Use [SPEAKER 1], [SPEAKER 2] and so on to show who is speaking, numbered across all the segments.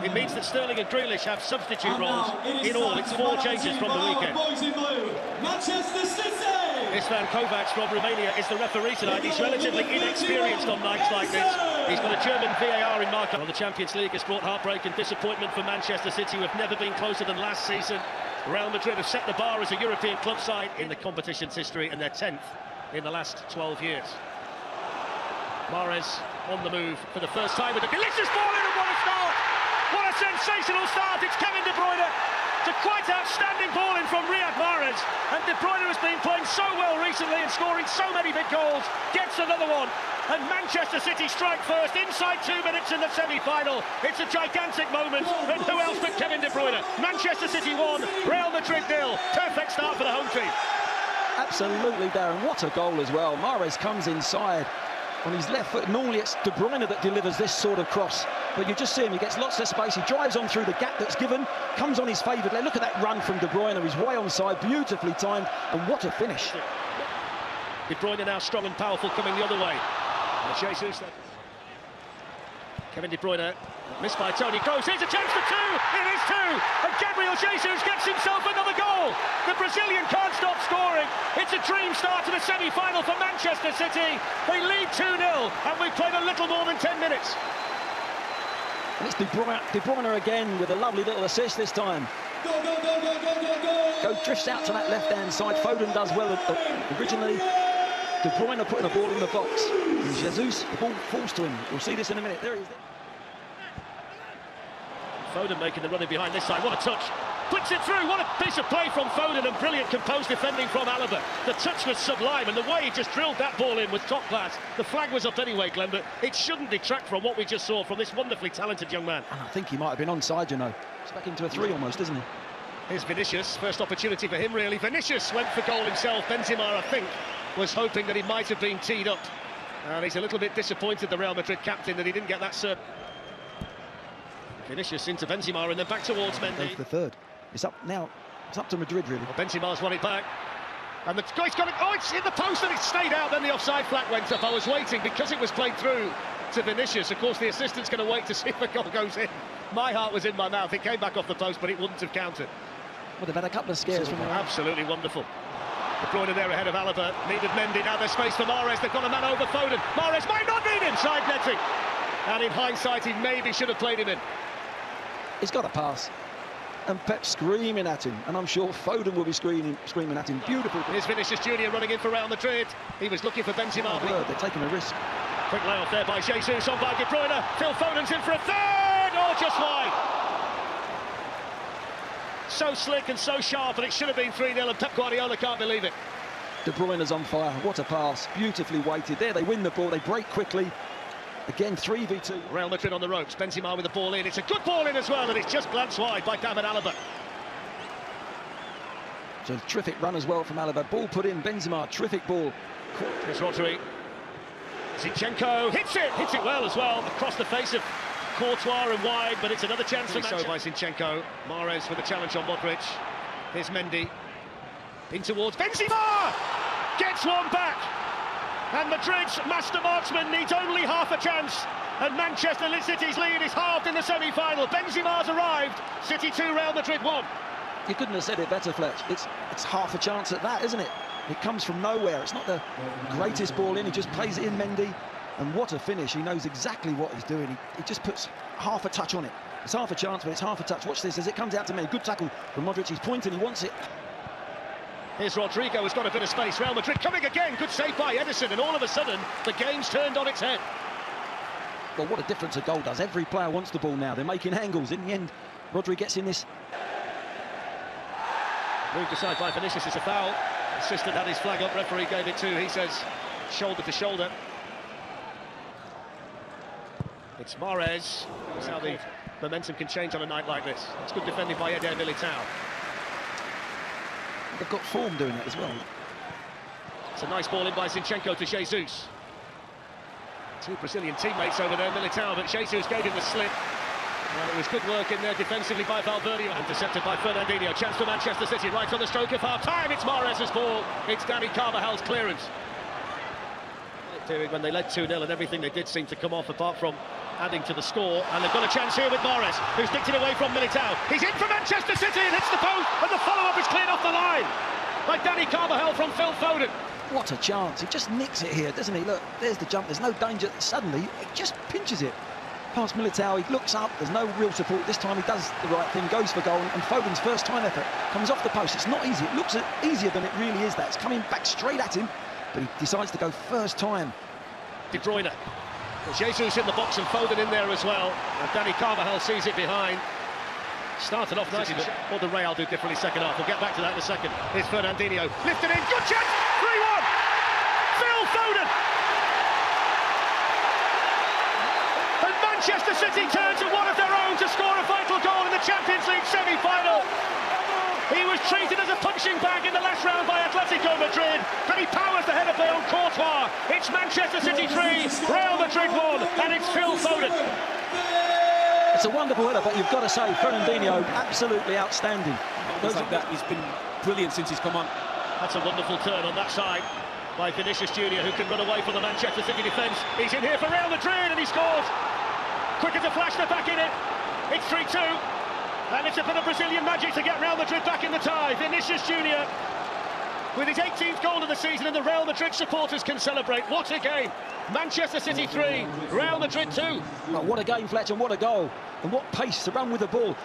[SPEAKER 1] It means that Sterling and Grealish have substitute roles. In all, it's 4 changes from the weekend.
[SPEAKER 2] Manchester City!
[SPEAKER 1] Istvan Kovac from Romania is the referee tonight. He's relatively inexperienced on nights like this. He's got a German VAR in marker. Well, the Champions League has brought heartbreak and disappointment for Manchester City, who have never been closer than last season. Real Madrid have set the bar as a European club side in the competition's history, and they're 10th in the last 12 years. Mahrez on the move for the first time with a delicious ball in, and what a start! What a sensational start! It's Kevin De Bruyne. It's a quite outstanding ball in from Riyad Mahrez, and De Bruyne has been playing so well recently and scoring so many big goals. Gets another one, and Manchester City strike first inside 2 minutes in the semi-final. It's a gigantic moment, and who else but Kevin De Bruyne? Manchester City 1, Real Madrid 0. Perfect start for the home team.
[SPEAKER 3] Absolutely, Darren. What a goal as well. Mahrez comes inside on his left foot. Normally it's De Bruyne that delivers this sort of cross, but you just see him, he gets lots of space, he drives on through the gap that's given, comes on his favoured leg. Look at that run from De Bruyne, he's way onside, beautifully timed, and what a finish.
[SPEAKER 1] De Bruyne now strong and powerful coming the other way. Jesus. Kevin De Bruyne, missed by Toni Kroos, here's a chance for 2, it is 2, and Gabriel Jesus gets himself another goal. The Brazilian can't stop scoring. It's a dream start to the semi-final for Manchester City. They lead 2-0, and we've played a little more than 10 minutes.
[SPEAKER 3] And it's De Bruyne again with a lovely little assist this time. Go drifts out to that left-hand side. Foden does well originally. De Bruyne putting the ball in the box. And Jesus, the ball falls to him. We'll see this in a minute. There he is.
[SPEAKER 1] Foden making the running behind this side. What a touch. Puts it through. What a piece of play from Foden, and brilliant composed defending from Alaba. The touch was sublime, and the way he just drilled that ball in was top class. The flag was up anyway, Glenn, but it shouldn't detract from what we just saw from this wonderfully talented young man.
[SPEAKER 3] And I think he might have been onside, you know. It's back into a 3 almost, isn't he?
[SPEAKER 1] Here's Vinicius. First opportunity for him, really. Vinicius went for goal himself. Benzema, I think, was hoping that he might have been teed up. And he's a little bit disappointed, the Real Madrid captain, that he didn't get that serve. Vinicius into Benzema and then back towards Mendy.
[SPEAKER 3] The third. It's up now. It's up to Madrid, really.
[SPEAKER 1] Well, Benzema's won it back. And the guy's got it. Oh, it's in the post and it stayed out. Then the offside flag went up. I was waiting because it was played through to Vinicius. Of course, the assistant's going to wait to see if the goal goes in. My heart was in my mouth. It came back off the post, but it wouldn't have counted.
[SPEAKER 3] Well, they've had a couple of scares from around.
[SPEAKER 1] Absolutely wonderful. De Bruyne there ahead of Alaba. Needed Mendy. Now there's space for Mahrez. They've got a man over Foden. Mahrez might not need him. Side netting. And in hindsight, he maybe should have played him in.
[SPEAKER 3] He's got a pass. And Pep screaming at him, and I'm sure Foden will be screaming at him. Beautiful.
[SPEAKER 1] Here's Vinicius Junior running in for Real Madrid. He was looking for Benzema.
[SPEAKER 3] They're taking a risk.
[SPEAKER 1] Quick layoff there by Jesus, on by De Bruyne. Phil Foden's in for a third. Oh, just wide. So slick and so sharp, and it should have been 3-0, and Pep Guardiola can't believe it.
[SPEAKER 3] De Bruyne's on fire. What a pass. Beautifully weighted. There they win the ball. They break quickly. Again, 3v2.
[SPEAKER 1] Real Madrid on the ropes. Benzema with the ball in. It's a good ball in as well, and it's just glanced wide by David Alaba.
[SPEAKER 3] So terrific run as well from Alaba. Ball put in. Benzema, terrific ball.
[SPEAKER 1] Here's Rodri. Zinchenko hits it well as well, across the face of Courtois and wide, but it's another chance for Manchester. So by Zinchenko. Mahrez with a challenge on Modric. Here's Mendy. In towards Benzema! Gets one back! And Madrid's master marksman needs only half a chance. And Manchester City's lead is halved in the semi-final. Benzema's arrived. City 2, Real Madrid 1.
[SPEAKER 3] You couldn't have said it better, Fletch. It's half a chance at that, isn't it? It comes from nowhere. It's not the greatest ball in. He just plays it in, Mendy. And what a finish. He knows exactly what he's doing. He just puts half a touch on it. It's half a chance, but it's half a touch. Watch this as it comes out to me. Good tackle from Modric. He's pointing. He wants it.
[SPEAKER 1] Here's Rodrigo, has got a bit of space. Real Madrid coming again. Good save by Edison, and all of a sudden, the game's turned on its head.
[SPEAKER 3] Well, what a difference a goal does. Every player wants the ball now. They're making angles. In the end, Rodri gets in this.
[SPEAKER 1] Moved aside by Vinicius, it's a foul. Assistant had his flag up, referee gave it too. He says shoulder to shoulder. It's Mahrez. That's how the momentum can change on a night like this. It's good defending by Eder Militao.
[SPEAKER 3] They've got form doing it as well.
[SPEAKER 1] It's a nice ball in by Zinchenko to Jesus. Two Brazilian teammates over there, Militao, but Jesus gave him the slip. Well, it was good work in there defensively by Valverde. Intercepted by Fernandinho. Chance for Manchester City right on the stroke of half-time. It's Mahrez's ball. It's Dani Carvajal's clearance. When they led 2-0 and everything they did seemed to come off, apart from adding to the score, and they've got a chance here with Mahrez, who's nicked it away from Militao. He's in for Manchester City and hits the post, and the follow-up is cleared off the line by Dani Carvajal from Phil Foden.
[SPEAKER 3] What a chance. He just nicks it here, doesn't he? Look, there's the jump. There's no danger. Suddenly, it just pinches it past Militao. He looks up. There's no real support. This time he does the right thing, goes for goal, and Foden's first time effort comes off the post. It's not easy. It looks easier than it really is. That it's coming back straight at him, but he decides to go first time.
[SPEAKER 1] De Bruyne. Jesus in the box and Foden in there as well. And Dani Carvajal sees it behind. Started off nicely, but what did Real do differently second half? We'll get back to that in a second. Here's Fernandinho, lifted in, good chance, 3-1! Phil Foden! And Manchester City turn to one of their own to score a vital goal in the Champions League semi-final. He was treated as a punching bag in the last round by Atletico Madrid, but he powers the header play on Courtois. It's Manchester City 3, Real Madrid 1, and it's Phil Foden.
[SPEAKER 3] It's a wonderful header, but you've got to say, Fernandinho, absolutely outstanding.
[SPEAKER 4] Looks like that. He's been brilliant since he's come on.
[SPEAKER 1] That's a wonderful turn on that side by Vinicius Junior, who can run away from the Manchester City defence. He's in here for Real Madrid, and he scores. Quick as a flash, they're back in it. It's 3-2. And it's a bit of Brazilian magic to get Real Madrid back in the tie. Vinicius Junior with his 18th goal of the season, and the Real Madrid supporters can celebrate. What a game! Manchester City 3, Real Madrid 2.
[SPEAKER 3] Oh, what a game, Fletcher, and what a goal. And what pace to run with the ball.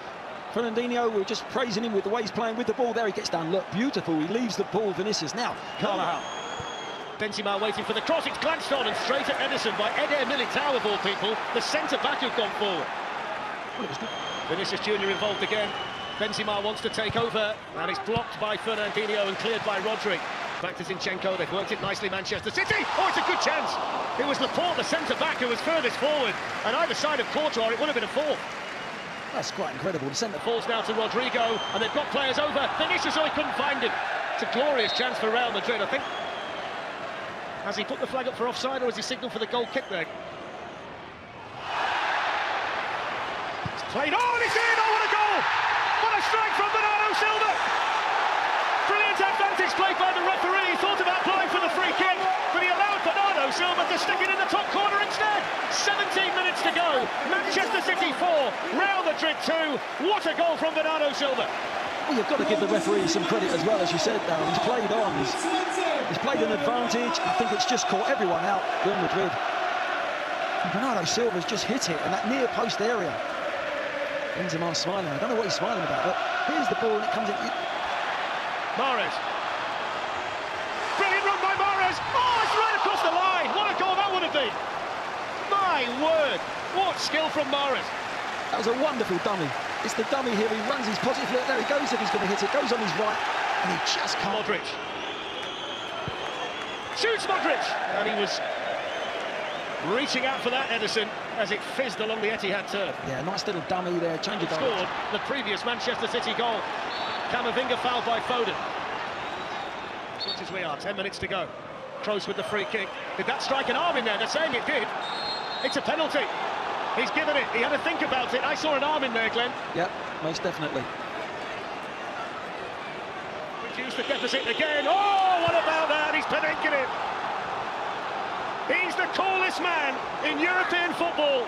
[SPEAKER 3] Fernandinho, we were just praising him with the way he's playing with the ball. There he gets down, look, beautiful. He leaves the ball, Vinicius. Now, Carvajal.
[SPEAKER 1] Benzema waiting for the cross. It's glanced on and straight at Edison by Eder Militao, of all people, the centre-back who've gone forward.
[SPEAKER 3] Well, it was good.
[SPEAKER 1] Vinicius Junior involved again. Benzema wants to take over, and it's blocked by Fernandinho and cleared by Rodri. Back to Zinchenko, they've worked it nicely, Manchester City. Oh, it's a good chance. It was Laporte, the centre-back, who was furthest forward, and either side of Courtois, it would have been a fourth.
[SPEAKER 3] That's quite incredible. The centre
[SPEAKER 1] falls now to Rodrigo, and they've got players over. Vinicius, oh, he couldn't find him. It's a glorious chance for Real Madrid, I think. Has he put the flag up for offside, or has he signalled for the goal kick there? It's played on, it's in! Oh, what a goal! What a strike from Bernardo Silva! Brilliant advantage played by the referee. He thought about applying for the free kick, but he allowed Bernardo Silva to stick it in the top corner instead. 17 minutes to go. Manchester City 4, Real Madrid 2. What a goal from Bernardo Silva!
[SPEAKER 3] Well, you've got to give the referee some credit as well, as you said. He's played on. He's played an advantage. I think it's just caught everyone out. Real Madrid. And Bernardo Silva's just hit it in that near post area. Benzema smiling. I don't know what he's smiling about, but here's the ball and it comes in.
[SPEAKER 1] Mahrez. Brilliant run by Mahrez. Oh, it's right across the line. What a goal that would have been. My word. What skill from Mahrez.
[SPEAKER 3] That was a wonderful dummy. It's the dummy here. He runs his positive. Look, there he goes if he's going to hit it. Goes on his right, and he just can't.
[SPEAKER 1] Modric. Shoots Modric. And he was reaching out for that, Edison, as it fizzed along the Etihad turf.
[SPEAKER 3] Yeah, nice little dummy there. Change of direction.
[SPEAKER 1] Scored the previous Manchester City goal. Camavinga fouled by Foden. Just as we are, 10 minutes to go. Kroos with the free kick. Did that strike an arm in there? They're saying it did. It's a penalty. He's given it. He had to think about it. I saw an arm in there, Glenn.
[SPEAKER 3] Yep, most definitely.
[SPEAKER 1] Reduce the deficit again. Oh, what about that? He's penenking it. He's the coolest man in European football.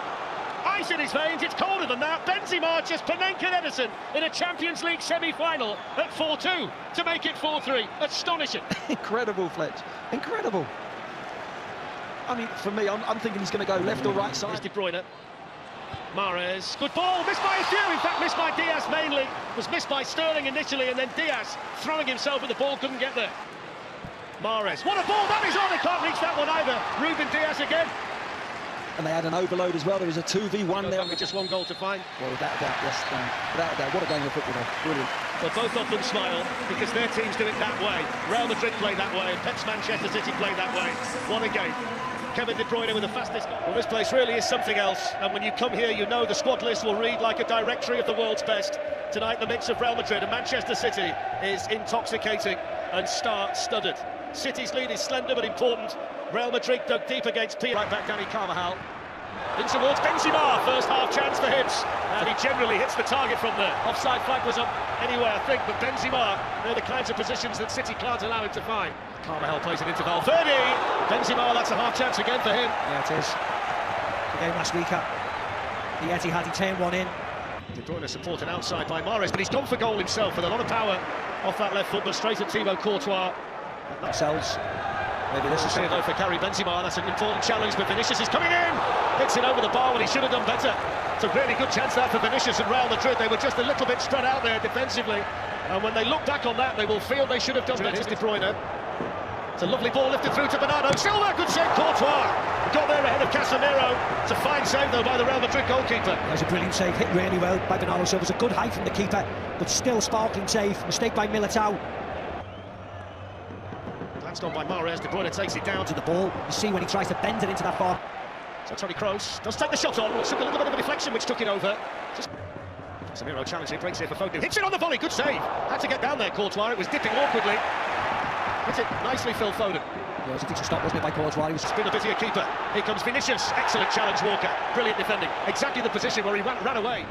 [SPEAKER 1] Ice in his veins, it's colder than that. Benzema just penenking Edison in a Champions League semi-final at 4-2 to make it 4-3. Astonishing.
[SPEAKER 3] Incredible, Fletch. Incredible. I mean, for me, I'm thinking he's going to go left or right side.
[SPEAKER 1] It's De Bruyne. Mahrez, good ball, missed by a few, in fact missed by Diaz mainly. Was missed by Sterling initially, and then Diaz throwing himself at the ball, couldn't get there. Mahrez, what a ball, that is on, they can't reach that one either. Ruben Diaz again.
[SPEAKER 3] And they had an overload as well. There was a 2v1 there.
[SPEAKER 1] With just one goal to find.
[SPEAKER 3] Well, without a doubt, yes. Without a doubt, what a game of football, though. Brilliant.
[SPEAKER 1] Well, both of them smile because their teams do it that way. Real Madrid play that way, and Pep's Manchester City play that way. What a game. Kevin De Bruyne with the fastest goal. Well, this place really is something else, and when you come here, you know the squad list will read like a directory of the world's best. Tonight, the mix of Real Madrid and Manchester City is intoxicating and star-studded. City's lead is slender but important. Real Madrid dug deep against PSG. Right back, Dani Carvajal. In towards Benzema, first half chance for Hibs, and he generally hits the target from there. Offside flag was up anyway, I think, but Benzema, they're the kinds of positions that City can't allow him to find. Carvajal plays an interval. Benzema, that's a half chance again for him.
[SPEAKER 5] Yeah, it is. The game last week the Etihad, he turned one in.
[SPEAKER 1] De Bruyne supported outside by Mahrez, but he's gone for goal himself with a lot of power off that left foot, but straight at Thibaut Courtois.
[SPEAKER 5] Themselves. Maybe this is
[SPEAKER 1] it though for Karim Benzema. That's an important challenge, but Vinicius is coming in. Hits it over the bar when he should have done better. It's a really good chance there for Vinicius and Real Madrid. They were just a little bit spread out there defensively, and when they look back on that, they will feel they should have done better. De Bruyne. It's a lovely ball lifted through to Bernardo Silva. Good save, Courtois. Got there ahead of Casemiro. It's a fine save though by the Real Madrid goalkeeper.
[SPEAKER 5] There's a brilliant save, hit really well by Bernardo Silva. It's a good height from the keeper, but still sparkling save. Mistake by Militao.
[SPEAKER 1] Glanced on by Mahrez. De Bruyne takes it down
[SPEAKER 5] To the ball, you see when he tries to bend it into that far.
[SPEAKER 1] So Toni Kroos does take the shot on. Took a little bit of a deflection which took it over. Casemiro challenges it, breaks it for Foden. Hits it on the volley, good save. Had to get down there, Courtois. It was dipping awkwardly. Hits it nicely, Phil Foden.
[SPEAKER 5] Yeah, it was a decent stop, wasn't it, by Courtois? He was
[SPEAKER 1] been a busier keeper. Here comes Vinicius. Excellent challenge, Walker. Brilliant defending. Exactly the position where he ran away.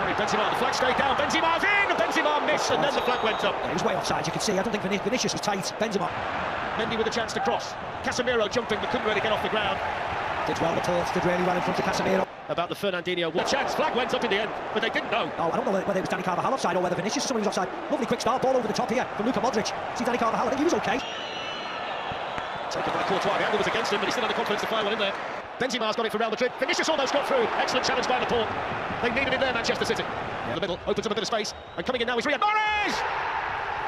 [SPEAKER 1] Karim Benzema, the flag stayed down. Benzema's in. Benzema missed, and then the flag went up.
[SPEAKER 5] Yeah, he was way offside, you can see. I don't think Vinicius was tight. Benzema.
[SPEAKER 1] Mendy with a chance to cross. Casemiro jumping, but couldn't really get off the ground.
[SPEAKER 5] Did well, the Ports did really well in front of Casemiro.
[SPEAKER 1] About the Fernandinho. What chance? Flag went up in the end, but they didn't know.
[SPEAKER 5] Oh, I don't know whether it was Dani Carvajal offside or whether Vinicius or somebody was offside. Lovely quick start, ball over the top here from Luka Modric. See Dani Carvajal, I think he was okay.
[SPEAKER 1] Taken by Courtois, the angle was against him, but he still had the confidence to fire one in there. Benzema's got it for Real Madrid. Vinicius almost got through. Excellent challenge by Laporte. They needed it there, Manchester City. In the middle, opens up a bit of space, and coming in now is Riyad Mahrez!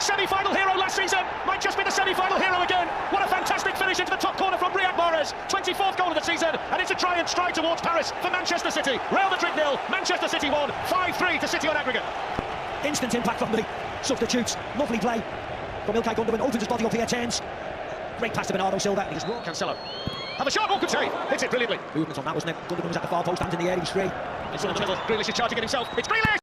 [SPEAKER 1] Semi-final hero last season, might just be the semi-final hero again. What a fantastic finish into the top corner from Riyad Mahrez. 24th goal of the season, and it's a try and stride towards Paris for Manchester City. Real Madrid 0, Manchester City 1, 5-3 to City on aggregate.
[SPEAKER 5] Instant impact from the substitutes. Lovely play from Ilkay Gundogan. Opens his body up here, turns. Great pass to Bernardo Silva. He just walked.
[SPEAKER 1] Cancelo. Have a shot, good save. Hits it brilliantly.
[SPEAKER 5] Movement on that, wasn't it? Gundogan was at the far post, hands in the air, he was free.
[SPEAKER 1] It's in the middle. Grealish is charging it himself. It's Grealish!